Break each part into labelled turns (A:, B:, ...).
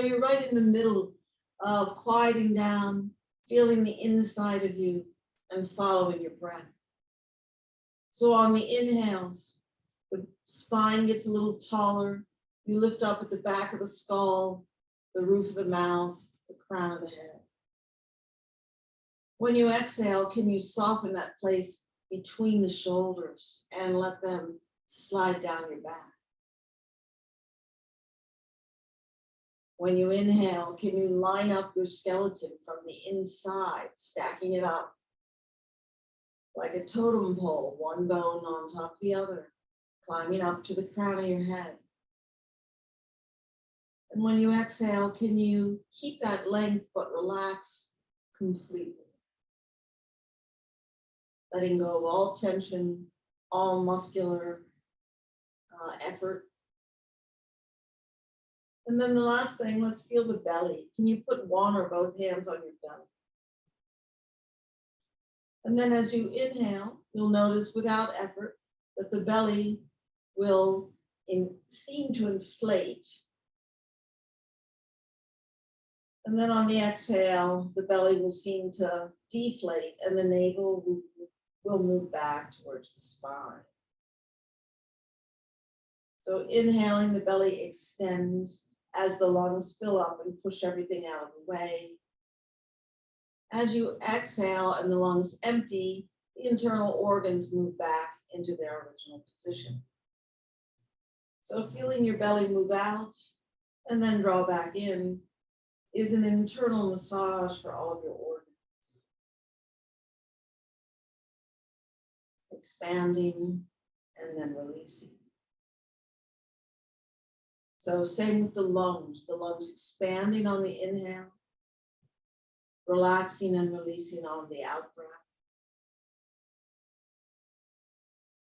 A: you're right in the middle of quieting down, feeling the inside of you, and following your breath. So on the inhales, the spine gets a little taller. You lift up at the back of the skull, the roof of the mouth, the crown of the head. When you exhale, can you soften that place between the shoulders and let them slide down your back? When you inhale, can you line up your skeleton from the inside, stacking it up like a totem pole, one bone on top of the other, climbing up to the crown of your head? And when you exhale, can you keep that length but relax completely? Letting go of all tension, all muscular effort. And then the last thing, let's feel the belly. Can you put one or both hands on your belly? And then as you inhale, you'll notice without effort that the belly will seem to inflate. And then on the exhale, the belly will seem to deflate and the navel will move back towards the spine. So inhaling, the belly extends as the lungs fill up and push everything out of the way. As you exhale and the lungs empty, the internal organs move back into their original position. So feeling your belly move out and then draw back in is an internal massage for all of your organs. Expanding and then releasing. So same with the lungs expanding on the inhale, relaxing and releasing on the out breath.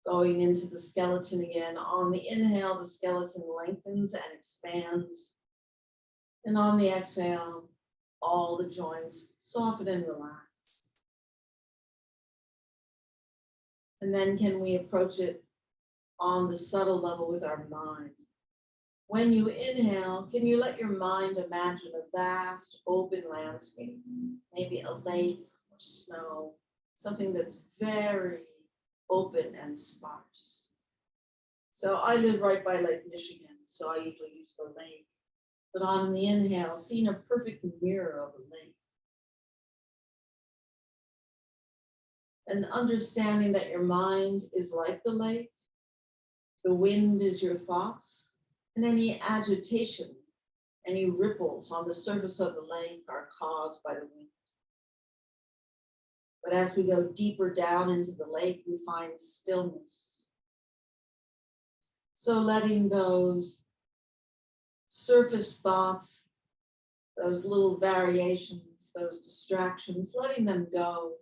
A: Going into the skeleton again. On the inhale, the skeleton lengthens and expands. And on the exhale, all the joints soften and relax. And then can we approach it on the subtle level with our mind? When you inhale, can you let your mind imagine a vast open landscape, maybe a lake or snow, something that's very open and sparse. So I live right by Lake Michigan, so I usually use the lake. But on the inhale, seeing a perfect mirror of a lake. And understanding that your mind is like the lake, the wind is your thoughts, and any agitation, any ripples on the surface of the lake are caused by the wind. But as we go deeper down into the lake, we find stillness. So letting those surface thoughts, those little variations, those distractions, letting them go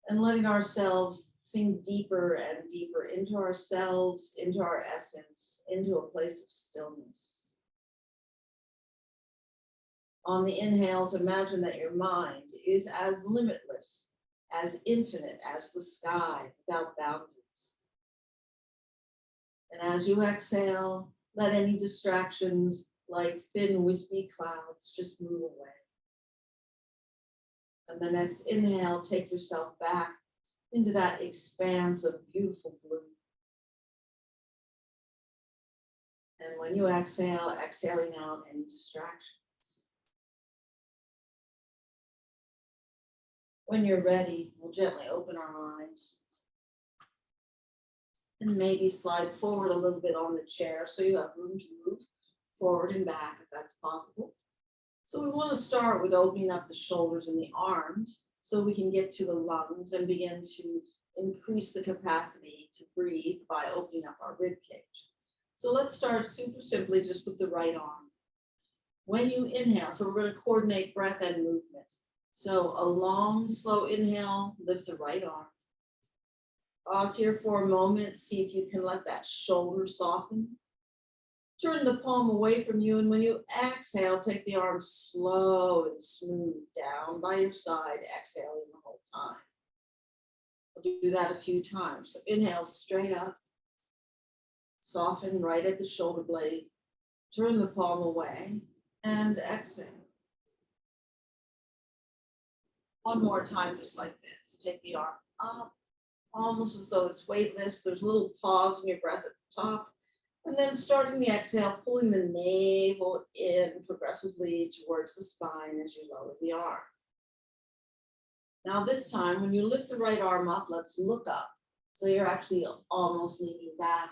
A: and letting ourselves sink deeper and deeper into ourselves, into our essence, into a place of stillness. On the inhales, imagine that your mind is as limitless, as infinite as the sky without boundaries. And as you exhale, let any distractions like thin wispy clouds just move away. And the next inhale, take yourself back into that expanse of beautiful blue. And when you exhale, exhaling out any distractions. When you're ready, we'll gently open our eyes. And maybe slide forward a little bit on the chair so you have room to move forward and back if that's possible. So we want to start with opening up the shoulders and the arms so we can get to the lungs and begin to increase the capacity to breathe by opening up our rib cage. So let's start super simply just with the right arm. When you inhale, so we're going to coordinate breath and movement. So a long, slow inhale, lift the right arm. Pause here for a moment, see if you can let that shoulder soften. Turn the palm away from you, and when you exhale, take the arm slow and smooth down by your side, exhaling the whole time. We'll do that a few times. So inhale straight up, soften right at the shoulder blade, turn the palm away, And exhale. One more time, just like this. Take the arm up, almost as though it's weightless. There's a little pause in your breath at the top. And then starting the exhale, pulling the navel in progressively towards the spine as you lower the arm. Now this time, when you lift the right arm up, let's look up. So you're actually almost leaning back.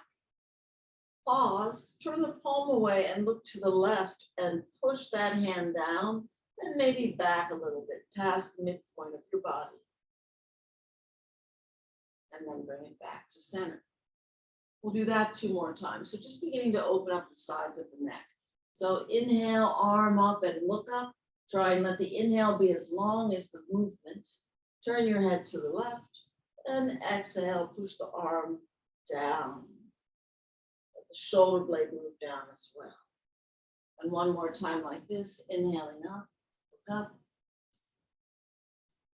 A: Pause, turn the palm away and look to the left and push that hand down and maybe back a little bit past the midpoint of your body. And then bring it back to center. We'll do that 2 more times. So just beginning to open up the sides of the neck. So inhale, arm up and look up. Try and let the inhale be as long as the movement. Turn your head to the left and exhale, push the arm down. Let the shoulder blade move down as well. And one more time like this, inhaling up, look up.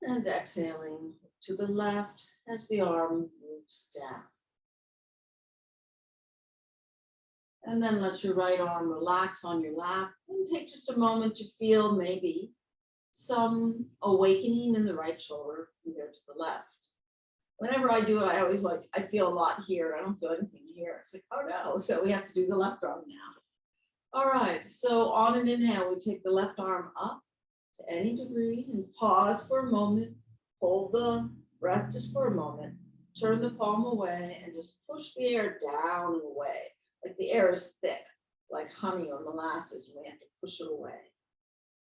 A: And exhaling to the left as the arm moves down. And then let your right arm relax on your lap and take just a moment to feel maybe some awakening in the right shoulder compared to the left. Whenever I do it, I always I feel a lot here. I don't feel anything here. It's like, oh no. So we have to do the left arm now. All right. So on an inhale, we take the left arm up to any degree and pause for a moment. Hold the breath just for a moment. Turn the palm away and just push the air down and away. Like the air is thick, like honey or molasses, and we have to push it away.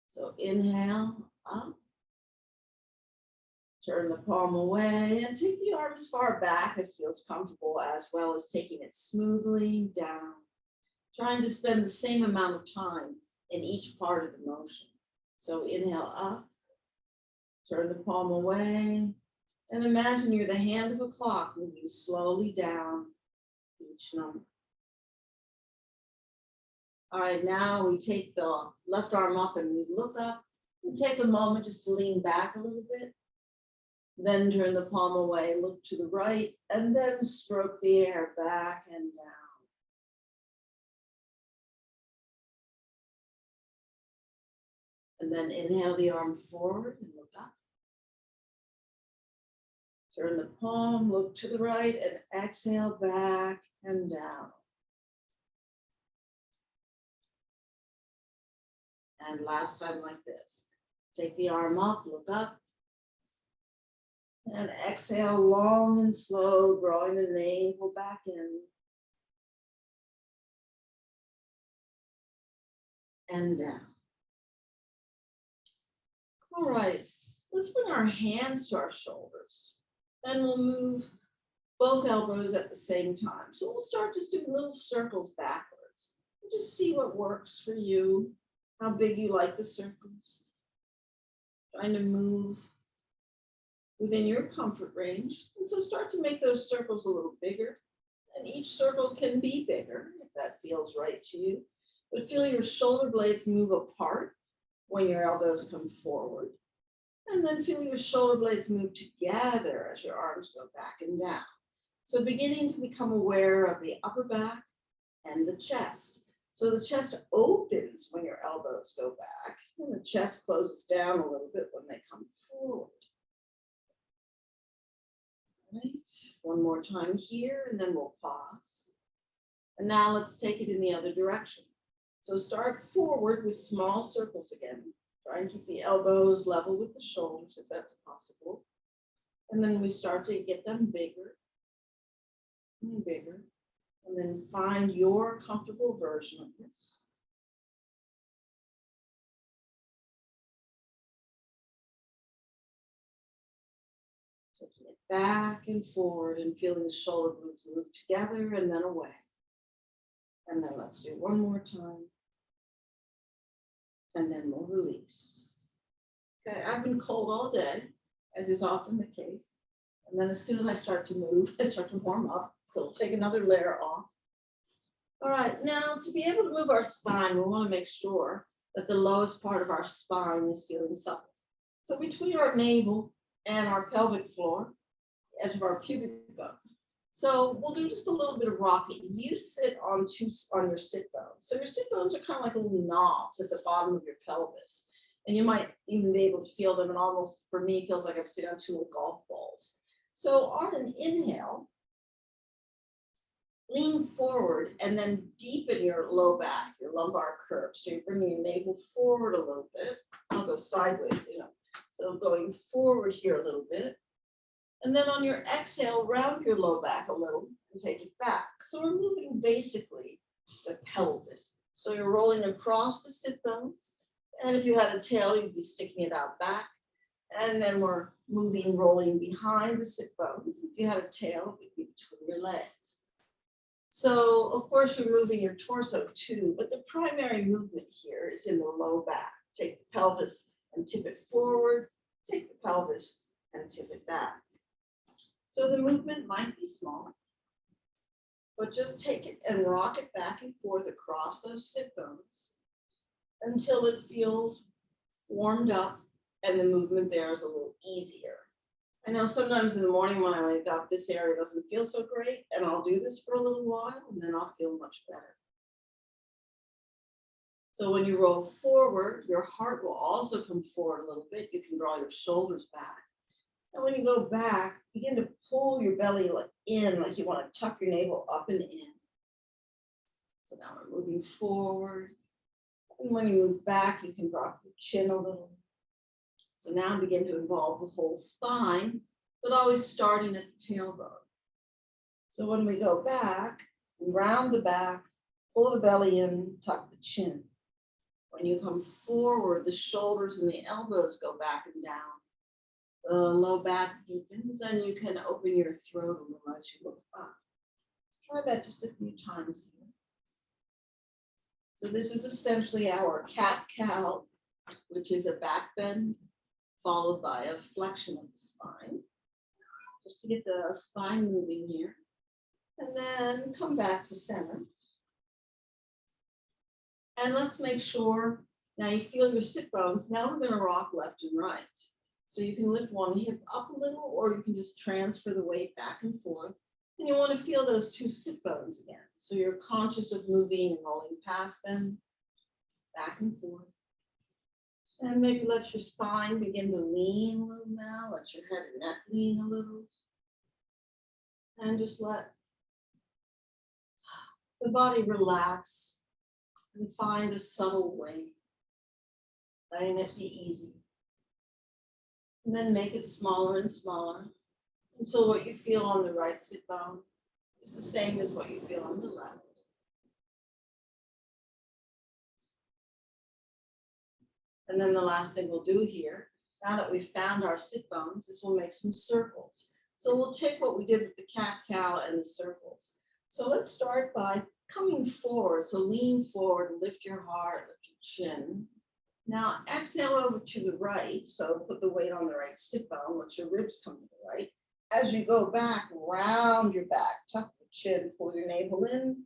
A: So inhale, up. Turn the palm away and take the arm as far back as feels comfortable, as well as taking it smoothly down. Trying to spend the same amount of time in each part of the motion. So inhale up, turn the palm away, and imagine you're the hand of a clock moving slowly down each number. All right, now we take the left arm up and we look up and take a moment just to lean back a little bit. Then turn the palm away, look to the right, and then stroke the air back and down. And then inhale the arm forward and look up. Turn the palm, look to the right, and exhale back and down. And last time like this. Take the arm up, look up. And exhale long and slow, drawing the navel back in. And down. All right, let's bring our hands to our shoulders. And we'll move both elbows at the same time. So we'll start just doing little circles backwards. And just see what works for you, how big you like the circles. Trying to move within your comfort range. And so start to make those circles a little bigger. And each circle can be bigger if that feels right to you. But feel your shoulder blades move apart when your elbows come forward. And then feel your shoulder blades move together as your arms go back and down. So beginning to become aware of the upper back and the chest. So the chest opens when your elbows go back, and the chest closes down a little bit when they come forward. All right, one more time here, and then we'll pause. And now let's take it in the other direction. So start forward with small circles again. Try and keep the elbows level with the shoulders if that's possible. And then we start to get them bigger and bigger. And then find your comfortable version of this. Taking it back and forward and feeling the shoulder blades move together and then away. And then let's do one more time. And then we'll release. Okay, I've been cold all day, as is often the case. And then as soon as I start to move, I start to warm up. So we'll take another layer off. All right, now to be able to move our spine, we want to make sure that the lowest part of our spine is feeling supple. So between our navel and our pelvic floor, the edge of our pubic bone. So we'll do just a little bit of rocking. You sit on your sit bones. So your sit bones are kind of like little knobs at the bottom of your pelvis. And you might even be able to feel them, and almost, for me, feels like I'm sitting on two little golf balls. So on an inhale, lean forward and then deepen your low back, your lumbar curve. So you're bringing your navel forward a little bit. I'll go sideways, So going forward here a little bit. And then on your exhale, round your low back a little and take it back. So we're moving basically the pelvis. So you're rolling across the sit bones. And if you had a tail, you'd be sticking it out back. And then we're moving, rolling behind the sit bones. If you had a tail, it would be between your legs. So of course you're moving your torso too, but the primary movement here is in the low back. Take the pelvis and tip it forward, take the pelvis and tip it back. So the movement might be small, but just take it and rock it back and forth across those sit bones until it feels warmed up and the movement there is a little easier. I know sometimes in the morning when I wake up, this area doesn't feel so great, and I'll do this for a little while and then I'll feel much better. So when you roll forward, your heart will also come forward a little bit. You can draw your shoulders back. And when you go back, begin to pull your belly in, like you want to tuck your navel up and in. So now we're moving forward. And when you move back, you can drop your chin a little. So now begin to involve the whole spine, but always starting at the tailbone. So when we go back, round the back, pull the belly in, tuck the chin. When you come forward, the shoulders and the elbows go back and down. The low back deepens and you can open your throat a little as you look up. Try that just a few times here. So this is essentially our cat-cow, which is a back bend followed by a flexion of the spine, just to get the spine moving here. And then come back to center. And let's make sure, now you feel your sit bones. Now we're going to rock left and right. So you can lift one hip up a little, or you can just transfer the weight back and forth. And you want to feel those two sit bones again. So you're conscious of moving and rolling past them, back and forth. And maybe let your spine begin to lean a little now. Let your head and neck lean a little. And just let the body relax and find a subtle way, letting it be easy. And then make it smaller and smaller until what you feel on the right sit bone is the same as what you feel on the left. And then the last thing we'll do here, now that we've found our sit bones, is we'll make some circles. So we'll take what we did with the cat-cow and the circles. So let's start by coming forward. So lean forward, lift your heart, lift your chin. Now exhale over to the right. So put the weight on the right sit bone, let your ribs come to the right. As you go back, round your back, tuck the chin, pull your navel in,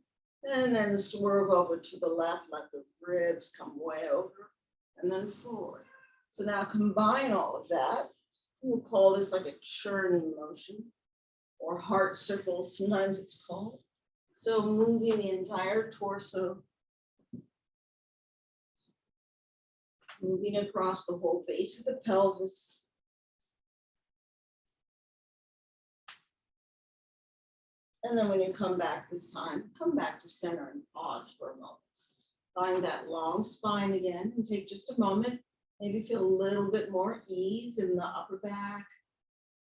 A: and then swerve over to the left, let the ribs come way over, and then forward. So now combine all of that. We'll call this like a churning motion, or heart circles, sometimes it's called. So moving the entire torso, moving across the whole base of the pelvis. And then when you come back this time, come back to center and pause for a moment. Find that long spine again and take just a moment. Maybe feel a little bit more ease in the upper back,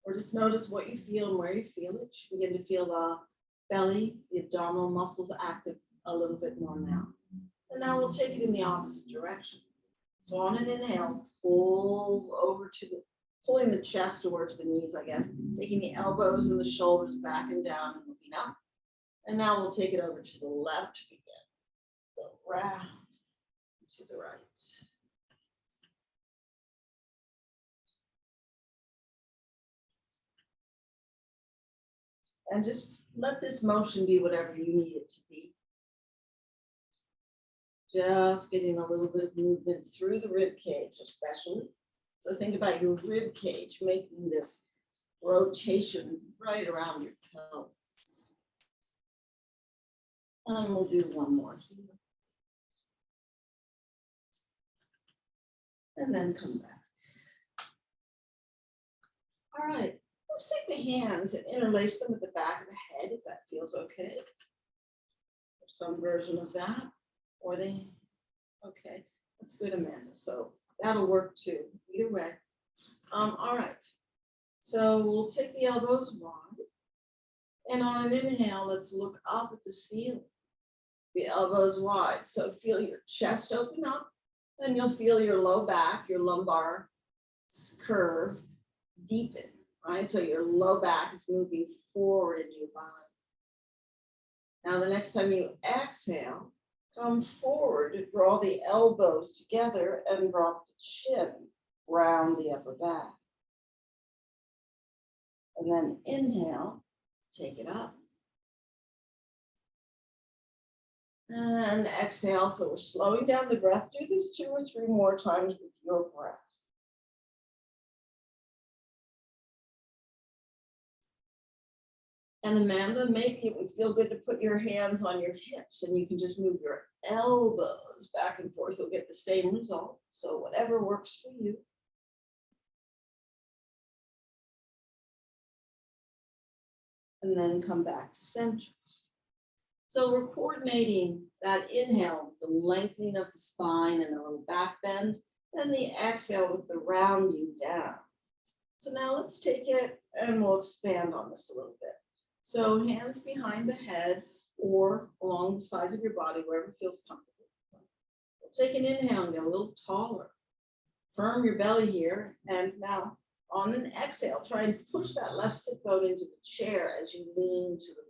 A: or just notice what you feel and where you feel it. You begin to feel the belly, the abdominal muscles active a little bit more now. And now we'll take it in the opposite direction. So on an inhale, pull over to the, pulling the chest towards the knees, I guess, taking the elbows and the shoulders back and down and looking up. And now we'll take it over to the left to begin. Go round to the right. And just let this motion be whatever you need it to be. Just getting a little bit of movement through the rib cage, especially. So think about your rib cage making this rotation right around your pelvis. And we'll do one more here. And then come back. All right, let's take the hands and interlace them at the back of the head, if that feels okay. Or some version of that, or they, okay, that's good, Amanda. So that'll work too, either way. All right, so we'll take the elbows wide, and on an inhale, let's look up at the ceiling. The elbows wide, so feel your chest open up, and you'll feel your low back, your lumbar curve deepen, right? So your low back is moving forward into your body. Now, the next time you exhale, come forward, draw the elbows together and drop the chin round the upper back. And then inhale, take it up. And exhale, so we're slowing down the breath. Do this 2 or 3 more times with your breath. And Amanda, maybe it would feel good to put your hands on your hips and you can just move your elbows back and forth. You'll get the same result. So whatever works for you. And then come back to center. So we're coordinating that inhale with the lengthening of the spine and a little back bend, and the exhale with the rounding down. So now let's take it and we'll expand on this a little bit. So hands behind the head or along the sides of your body, wherever feels comfortable. We'll take an inhale and get a little taller. Firm your belly here, and now on an exhale, try and push that left sit bone into the chair as you lean to the right.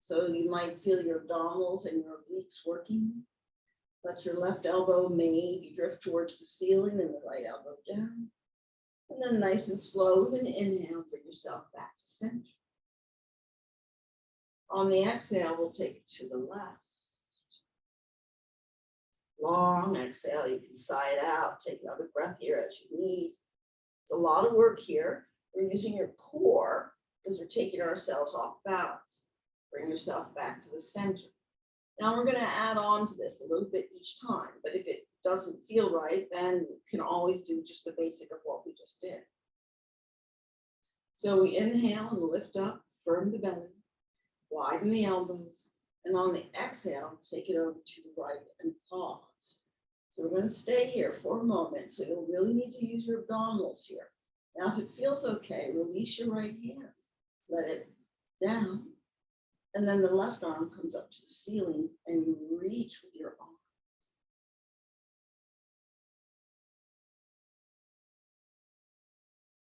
A: So you might feel your abdominals and your obliques working. Let your left elbow maybe drift towards the ceiling and the right elbow down. And then nice and slow with an inhale, bring yourself back to center. On the exhale, we'll take it to the left. Long exhale, you can sigh it out. Take another breath here as you need. It's a lot of work here. We're using your core because we're taking ourselves off balance. Bring yourself back to the center. Now we're going to add on to this a little bit each time, but if it doesn't feel right, then you can always do just the basic of what we just did. So we inhale and lift up, firm the belly, widen the elbows, and on the exhale, take it over to the right and pause. So we're going to stay here for a moment, so you'll really need to use your abdominals here. Now, if it feels okay, release your right hand, let it down, and then the left arm comes up to the ceiling, and you reach with your arm.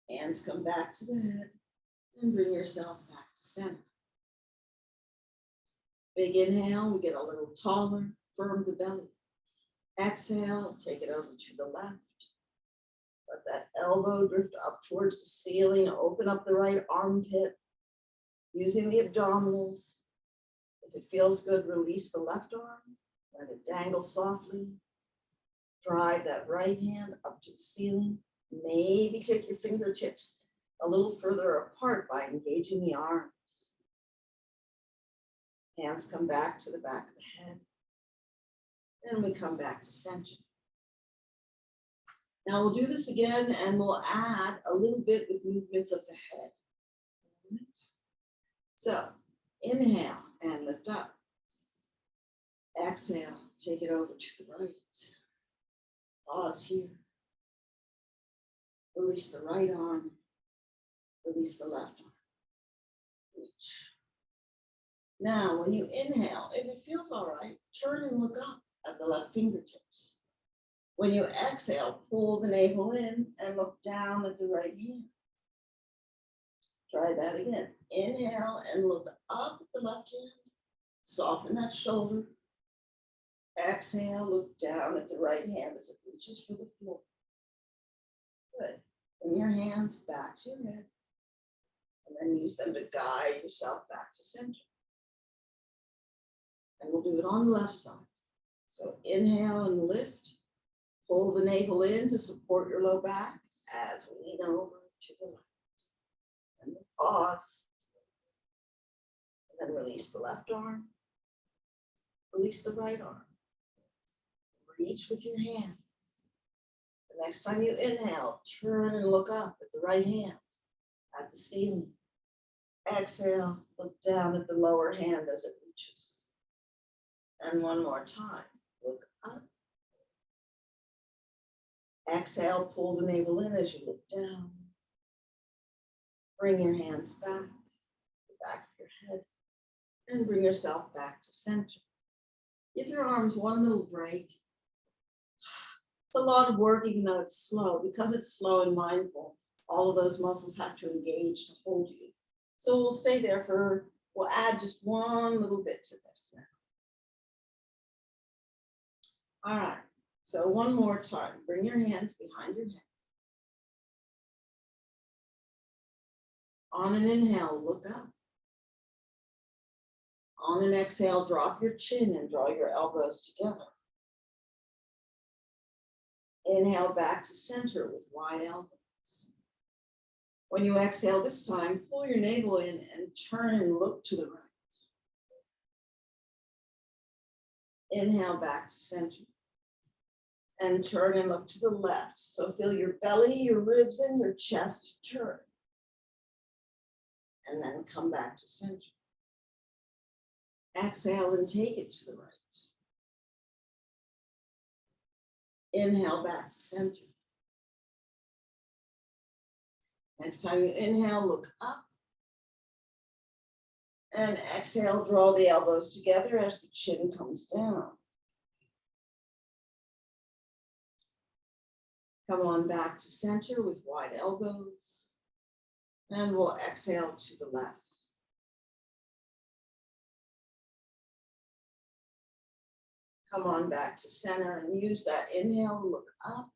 A: Hands come back to the head, and bring yourself back to center. Big inhale, we get a little taller, firm the belly. Exhale, take it over to the left. Let that elbow drift up towards the ceiling, open up the right armpit, using the abdominals. If it feels good, release the left arm, let it dangle softly. Drive that right hand up to the ceiling. Maybe take your fingertips a little further apart by engaging the arms. Hands come back to the back of the head. And we come back to center. Now we'll do this again and we'll add a little bit with movements of the head. So inhale and lift up. Exhale, take it over to the right. Pause here. Release the right arm. Release the left arm. Reach. Now, when you inhale, if it feels all right, turn and look up at the left fingertips. When you exhale, pull the navel in and look down at the right hand. Try that again. Inhale and look up at the left hand. Soften that shoulder. Exhale, look down at the right hand as it reaches for the floor. Good. Bring your hands back to your head. And then use them to guide yourself back to center. And we'll do it on the left side. So inhale and lift. Pull the navel in to support your low back as we lean over to the left. And we'll pause. Then release the left arm. Release the right arm. Reach with your hand. The next time you inhale, turn and look up at the right hand, at the ceiling. Exhale, look down at the lower hand as it reaches. And one more time, look up. Exhale, pull the navel in as you look down. Bring your hands back, the back of your head, and bring yourself back to center. Give your arms one little break. It's a lot of work, even though it's slow. Because it's slow and mindful, all of those muscles have to engage to hold you. So we'll stay there we'll add just one little bit to this now. All right, so one more time. Bring your hands behind your head. On an inhale, look up. On an exhale, drop your chin and draw your elbows together. Inhale back to center with wide elbows. When you exhale this time, pull your navel in and turn and look to the right. Inhale back to center. And turn and look to the left. So feel your belly, your ribs, and your chest turn. And then come back to center. Exhale and take it to the right. Inhale back to center. Next time you inhale, look up. And exhale, draw the elbows together as the chin comes down. Come on back to center with wide elbows. And we'll exhale to the left. Come on back to center and use that inhale, look up.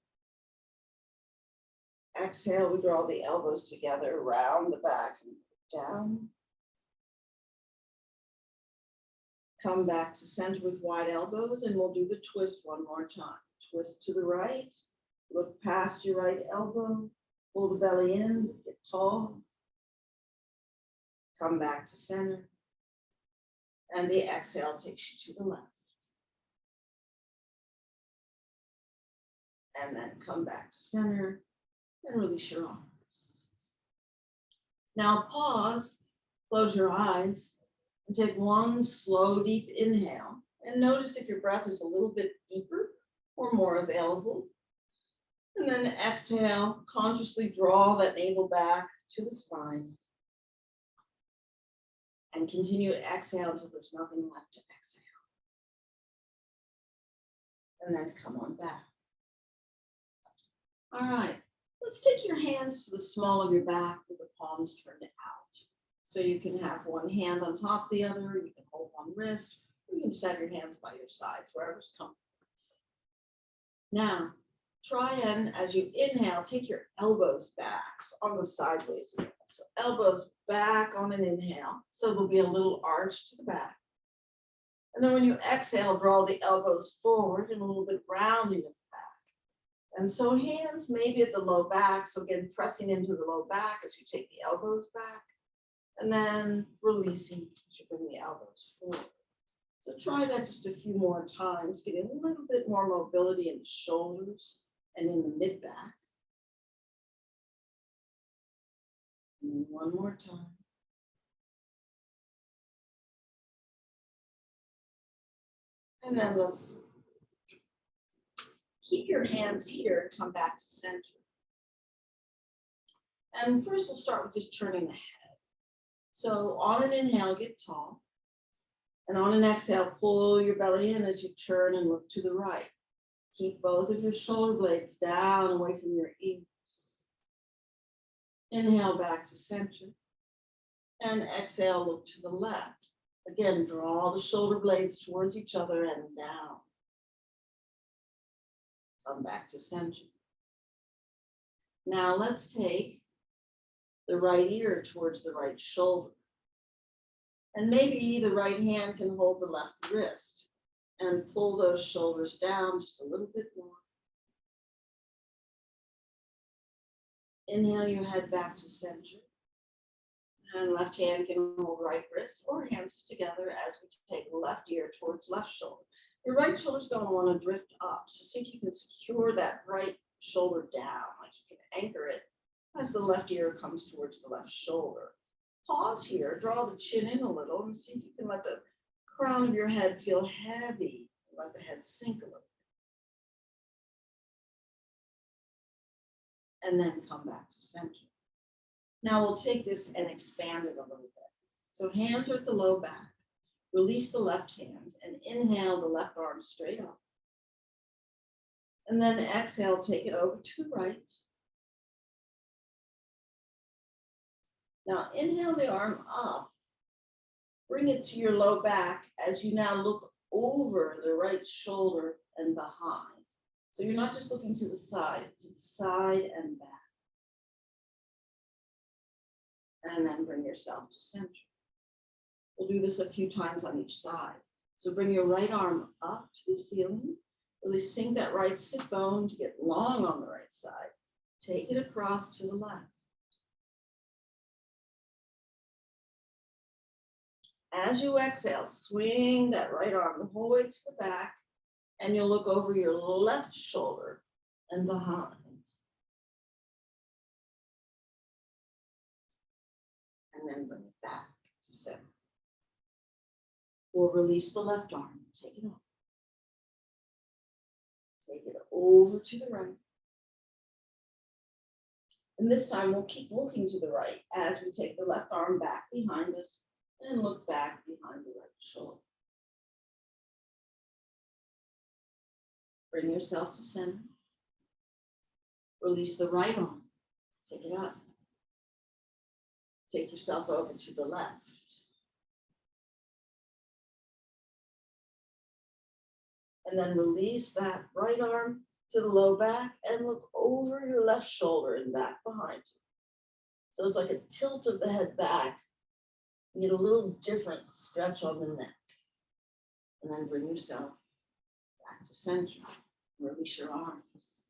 A: Exhale, we draw the elbows together, round the back and down. Come back to center with wide elbows and we'll do the twist one more time. Twist to the right, look past your right elbow, pull the belly in, get tall. Come back to center. And the exhale takes you to the left. And then come back to center and release your arms. Now pause, close your eyes, and take one slow, deep inhale. And notice if your breath is a little bit deeper or more available. And then exhale, consciously draw that navel back to the spine. And continue to exhale until there's nothing left to exhale. And then come on back. All right, let's take your hands to the small of your back with the palms turned out. So you can have one hand on top of the other, you can hold one wrist, or you can just have your hands by your sides, wherever's comfortable. Now, try and, as you inhale, take your elbows back, so almost sideways again. So elbows back on an inhale, so there'll be a little arch to the back. And then when you exhale, draw the elbows forward and a little bit rounding at the back. And so hands maybe at the low back, so again, pressing into the low back as you take the elbows back, and then releasing as you bring the elbows forward. So try that just a few more times, getting a little bit more mobility in the shoulders and in the mid-back. And then one more time. And then let's keep your hands here and come back to center. And first we'll start with just turning the head. So on an inhale, get tall. And on an exhale, pull your belly in as you turn and look to the right. Keep both of your shoulder blades down away from your ears. Inhale back to center. And exhale, look to the left. Again, draw the shoulder blades towards each other and down. Come back to center. Now let's take the right ear towards the right shoulder. And maybe the right hand can hold the left wrist and pull those shoulders down just a little bit more. Inhale your head back to center. And left hand can hold right wrist or hands together as we take left ear towards left shoulder. Your right shoulder is going to want to drift up. So see if you can secure that right shoulder down, like you can anchor it as the left ear comes towards the left shoulder. Pause here, draw the chin in a little and see if you can let the crown of your head feel heavy. Let the head sink a little. And then come back to center. Now we'll take this and expand it a little bit. So hands are at the low back. Release the left hand and inhale the left arm straight up. And then exhale, take it over to the right. Now inhale the arm up. Bring it to your low back as you now look over the right shoulder and behind. So you're not just looking to the side and back. And then bring yourself to center. We'll do this a few times on each side. So bring your right arm up to the ceiling. Really sink that right sit bone to get long on the right side. Take it across to the left. As you exhale, swing that right arm the whole way to the back, and you'll look over your left shoulder and behind. And then bring it back to center. We'll release the left arm, take it off. Take it over to the right. And this time we'll keep looking to the right as we take the left arm back behind us and look back behind the right shoulder. Bring yourself to center. Release the right arm, take it up. Take yourself over to the left. And then release that right arm to the low back and look over your left shoulder and back behind you. So it's like a tilt of the head back. You get a little different stretch on the neck. And then bring yourself back to center. Release your arms.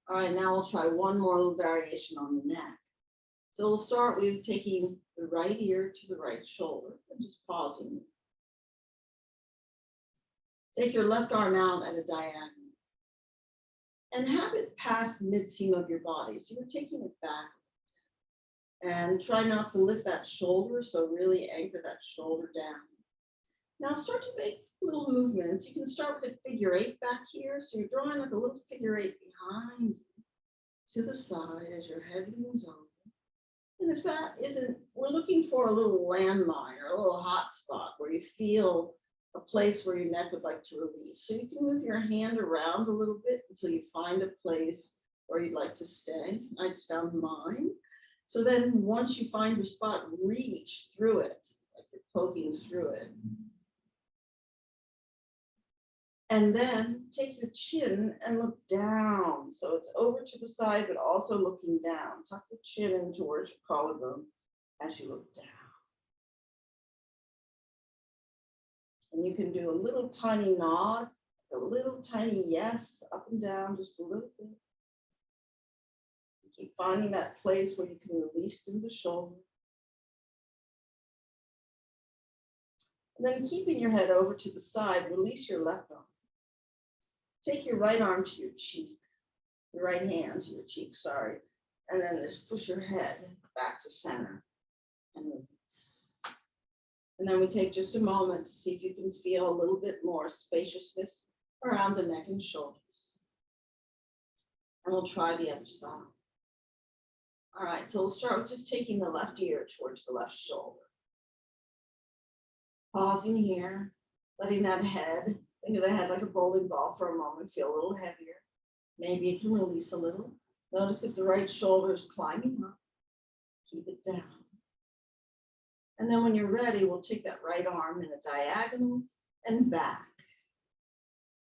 A: All right, now we'll try one more little variation on the neck. So we'll start with taking the right ear to the right shoulder and just pausing. Take your left arm out at a diagonal and have it past the mid-seam of your body. So you're taking it back and try not to lift that shoulder. So really anchor that shoulder down. Now start to make little movements. You can start with a figure eight back here. So you're drawing like a little figure eight behind you to the side as your head leans over. And if that isn't, we're looking for a little landmine or a little hot spot where you feel a place where your neck would like to release. So you can move your hand around a little bit until you find a place where you'd like to stay. I just found mine. So then once you find your spot, reach through it, like you're poking through it. And then take your chin and look down. So it's over to the side, but also looking down. Tuck the chin in towards your collarbone as you look down. And you can do a little tiny nod, a little tiny yes, up and down, just a little bit. Keep finding that place where you can release through the shoulder. And then keeping your head over to the side, release your left arm. Take your right arm to your cheek, your right hand to your cheek, sorry. And then just push your head back to center and release. And then we take just a moment to see if you can feel a little bit more spaciousness around the neck and shoulders. And we'll try the other side. All right, so we'll start with just taking the left ear towards the left shoulder. Pausing here, letting that head, think of the head like a bowling ball for a moment, feel a little heavier. Maybe it can release a little. Notice if the right shoulder is climbing up, keep it down. And then when you're ready, we'll take that right arm in a diagonal and back.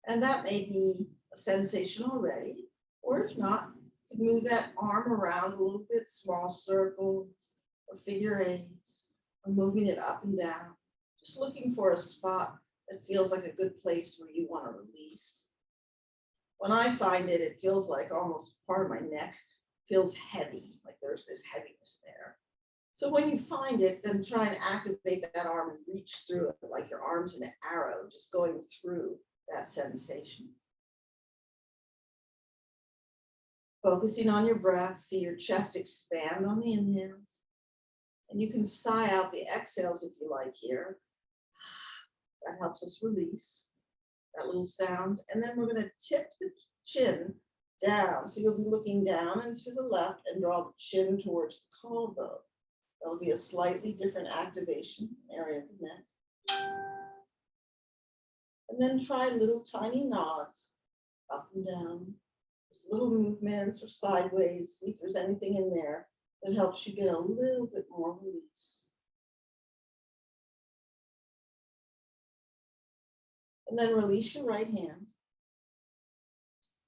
A: And that may be a sensation already, or if not, you can move that arm around a little bit, small circles or figure eights, or moving it up and down. Just looking for a spot that feels like a good place where you want to release. When I find it, it feels like almost part of my neck feels heavy, like there's this heaviness there. So when you find it, then try and activate that arm and reach through it like your arm's an arrow, just going through that sensation. Focusing on your breath, see your chest expand on the inhales. And you can sigh out the exhales if you like here. That helps us release that little sound. And then we're going to tip the chin down. So you'll be looking down and to the left and draw the chin towards the collarbone. That'll be a slightly different activation area of the neck. And then try little tiny nods up and down. Just little movements or sideways. See if there's anything in there that helps you get a little bit more release. And then release your right hand.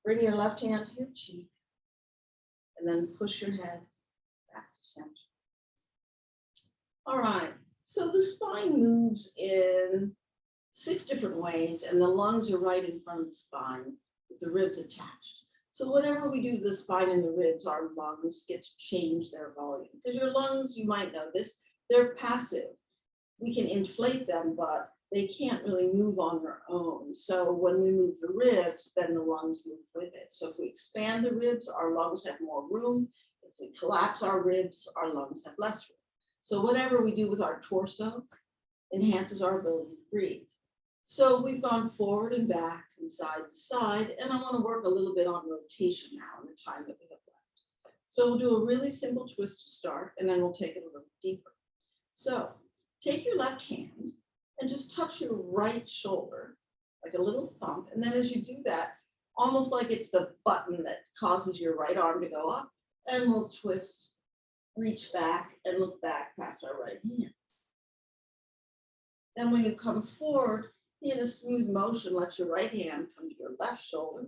A: Bring your left hand to your cheek. And then push your head back to center. All right, so the spine moves in 6 different ways, and the lungs are right in front of the spine with the ribs attached. So whatever we do to the spine and the ribs, our lungs get to change their volume. Because your lungs, you might know this, they're passive. We can inflate them, but they can't really move on their own. So when we move the ribs, then the lungs move with it. So if we expand the ribs, our lungs have more room. If we collapse our ribs, our lungs have less room. So whatever we do with our torso enhances our ability to breathe. So we've gone forward and back and side to side, and I want to work a little bit on rotation now in the time that we have left. So we'll do a really simple twist to start, and then we'll take it a little deeper. So take your left hand and just touch your right shoulder, like a little thump. And then as you do that, almost like it's the button that causes your right arm to go up, and we'll twist, reach back and look back past our right hand. Then when you come forward, in a smooth motion, let your right hand come to your left shoulder.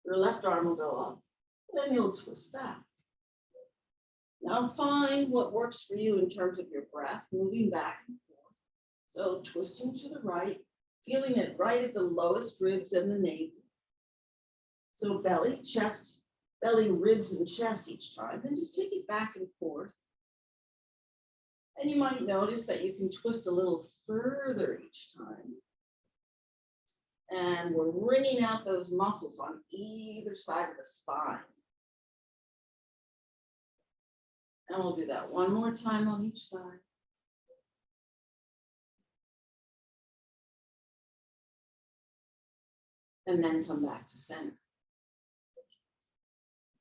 A: Your left arm will go up, then you'll twist back. Now find what works for you in terms of your breath, moving back and forth. So twisting to the right, feeling it right at the lowest ribs and the navel. So belly, chest, belly, ribs, and chest each time, and just take it back and forth. And you might notice that you can twist a little further each time. And we're wringing out those muscles on either side of the spine. And we'll do that one more time on each side. And then come back to center.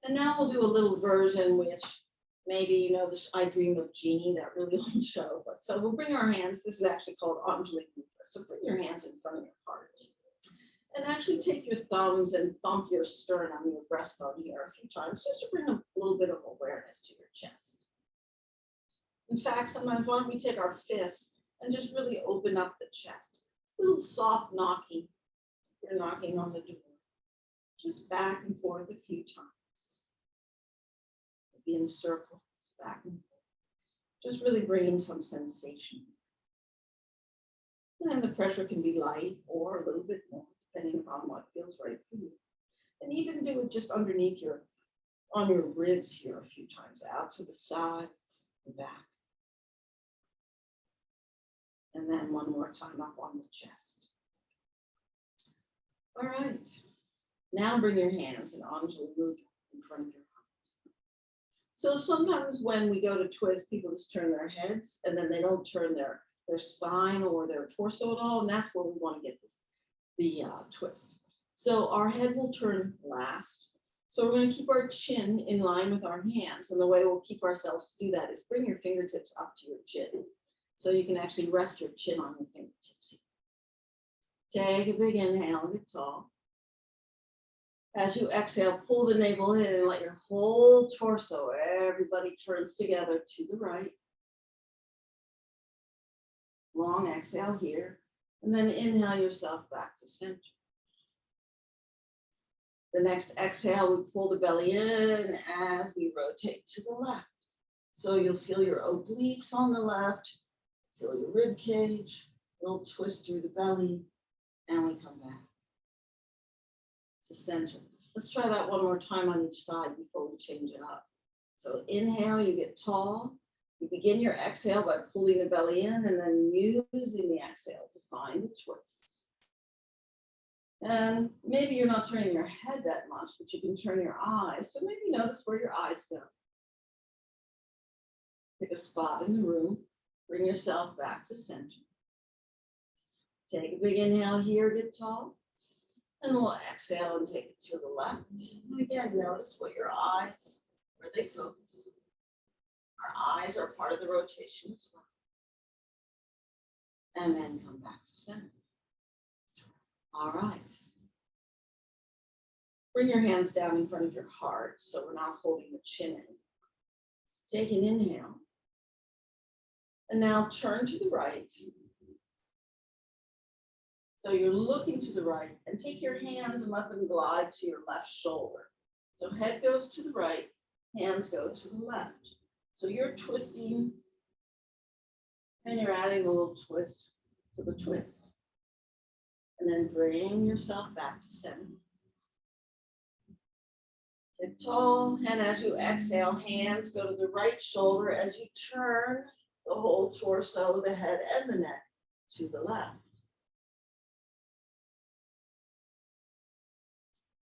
A: And now we'll do a little version, which maybe you know this I Dream of Jeannie, that really old show. But so we'll bring our hands, this is actually called Undulating. So bring your hands in front of your heart. And actually take your thumbs and thump your sternum, your breastbone here a few times, just to bring a little bit of awareness to your chest. In fact, sometimes why don't we take our fists and just really open up the chest. A little soft knocking. You're knocking on the door. Just back and forth a few times. Maybe in circles, back and forth. Just really bringing some sensation. And the pressure can be light or a little bit more, depending upon what feels right for you. And even do it just underneath on your ribs here a few times, out to the sides and back. And then one more time up on the chest. All right. Now bring your hands and undulate in front of your heart. So sometimes when we go to twist, people just turn their heads and then they don't turn their spine or their torso at all, and that's where we want to get the twist. So our head will turn last. So we're going to keep our chin in line with our hands, and the way we'll keep ourselves to do that is bring your fingertips up to your chin. So you can actually rest your chin on your fingertips. Take a big inhale, get tall. As you exhale, pull the navel in and let your whole torso, everybody turns together to the right. Long exhale here, and then inhale yourself back to center. The next exhale, we pull the belly in as we rotate to the left. So you'll feel your obliques on the left, feel your rib cage, little twist through the belly, and we come back to center. Let's try that one more time on each side before we change it up. So inhale, you get tall. You begin your exhale by pulling the belly in and then using the exhale to find the twist. And maybe you're not turning your head that much, but you can turn your eyes. So maybe notice where your eyes go. Pick a spot in the room. Bring yourself back to center. Take a big inhale here, get tall. And we'll exhale and take it to the left. And again, notice what your eyes, where they focus. Our eyes are part of the rotation as well. And then come back to center. All right. Bring your hands down in front of your heart so we're not holding the chin in. Take an inhale. And now turn to the right. So you're looking to the right and take your hands and let them glide to your left shoulder. So head goes to the right, hands go to the left. So you're twisting and you're adding a little twist to the twist. And then bring yourself back to center. Get tall, and as you exhale, hands go to the right shoulder as you turn the whole torso, the head and the neck to the left.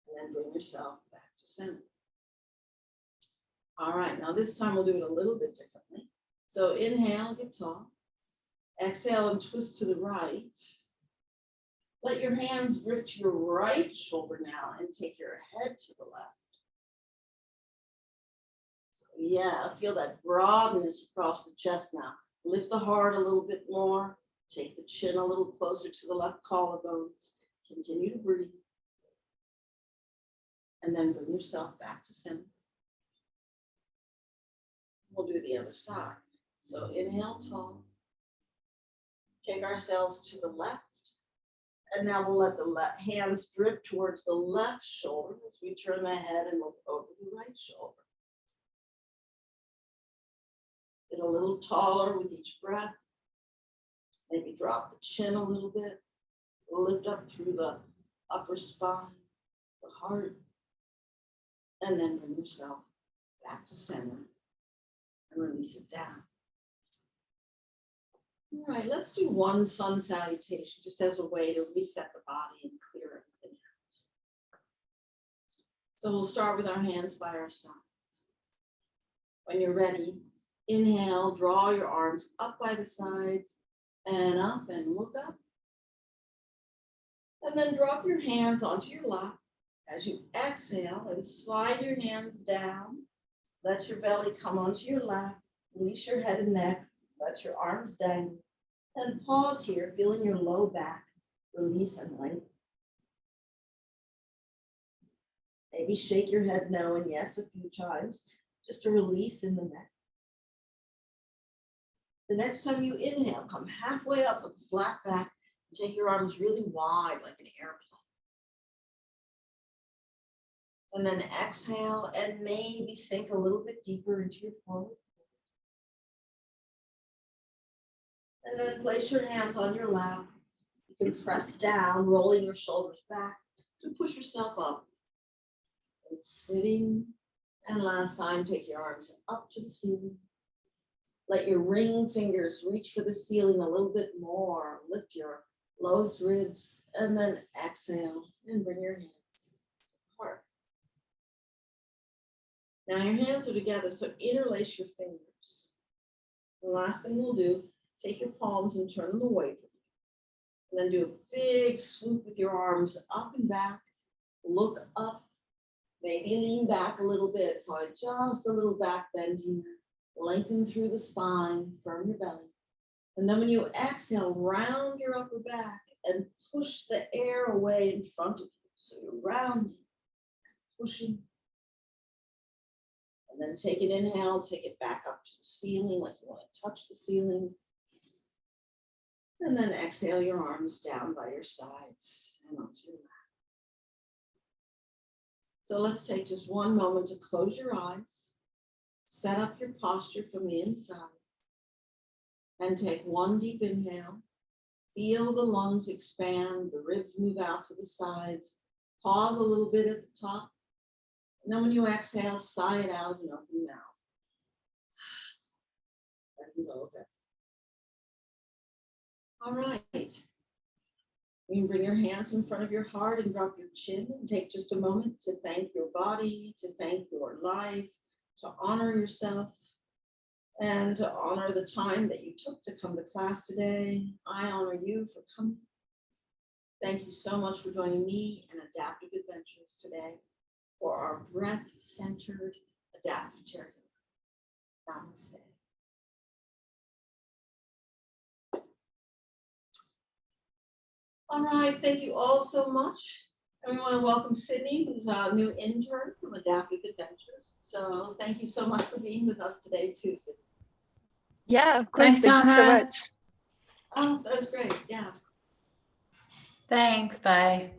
A: And then bring yourself back to center. All right, now this time we'll do it a little bit differently. So inhale, get tall. Exhale and twist to the right. Let your hands drift to your right shoulder now and take your head to the left. So yeah, feel that broadness across the chest now. Lift the heart a little bit more. Take the chin a little closer to the left collarbones. Continue to breathe. And then bring yourself back to center. We'll do the other side. So inhale tall. Take ourselves to the left. And now we'll let the hands drift towards the left shoulder as we turn the head and look over the right shoulder. Get a little taller with each breath. Maybe drop the chin a little bit. Lift up through the upper spine, the heart. And then bring yourself back to center and release it down. All right, let's do one sun salutation just as a way to reset the body and clear everything out. So we'll start with our hands by our sides. When you're ready, inhale, draw your arms up by the sides and up and look up. And then drop your hands onto your lap as you exhale and slide your hands down. Let your belly come onto your lap. Release your head and neck. Let your arms dangle. And pause here, feeling your low back. Release and lengthen. Maybe shake your head no and yes a few times, just to release in the neck. The next time you inhale, come halfway up with a flat back. And take your arms really wide like an airplane. And then exhale and maybe sink a little bit deeper into your forward. And then place your hands on your lap. You can press down, rolling your shoulders back to push yourself up. And sitting. And last time, take your arms up to the ceiling. Let your ring fingers reach for the ceiling a little bit more. Lift your lowest ribs and then exhale and bring your hands apart. Now your hands are together, so interlace your fingers. The last thing we'll do, take your palms and turn them away from you. And then do a big swoop with your arms up and back. Look up, maybe lean back a little bit. Find just a little back bend here. Lengthen through the spine, firm your belly. And then when you exhale, round your upper back and push the air away in front of you. So you're rounding, pushing. And then take an inhale, take it back up to the ceiling like you want to touch the ceiling. And then exhale your arms down by your sides and onto your lap. So let's take just one moment to close your eyes, set up your posture from the inside, and take one deep inhale. Feel the lungs expand, the ribs move out to the sides. Pause a little bit at the top. And then when you exhale, sigh it out and open your mouth. can go there. All right. You can bring your hands in front of your heart and drop your chin and take just a moment to thank your body, to thank your life, to honor yourself, and to honor the time that you took to come to class today. I honor you for coming. Thank you so much for joining me in Adaptive Adventures today for our breath-centered adaptive chair humor. Namaste. All right, thank you all so much. And we want to welcome Sydney, who's our new intern from Adaptive Adventures. So thank you so much for being with us today too, Sydney.
B: Yeah, of course.
C: Thanks,
B: Thank you so
C: Anna.
B: much.
A: Oh, that was great. Yeah.
C: Thanks. Bye.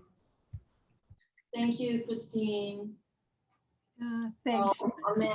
A: Thank you, Christine.
B: Thanks.
A: Amanda.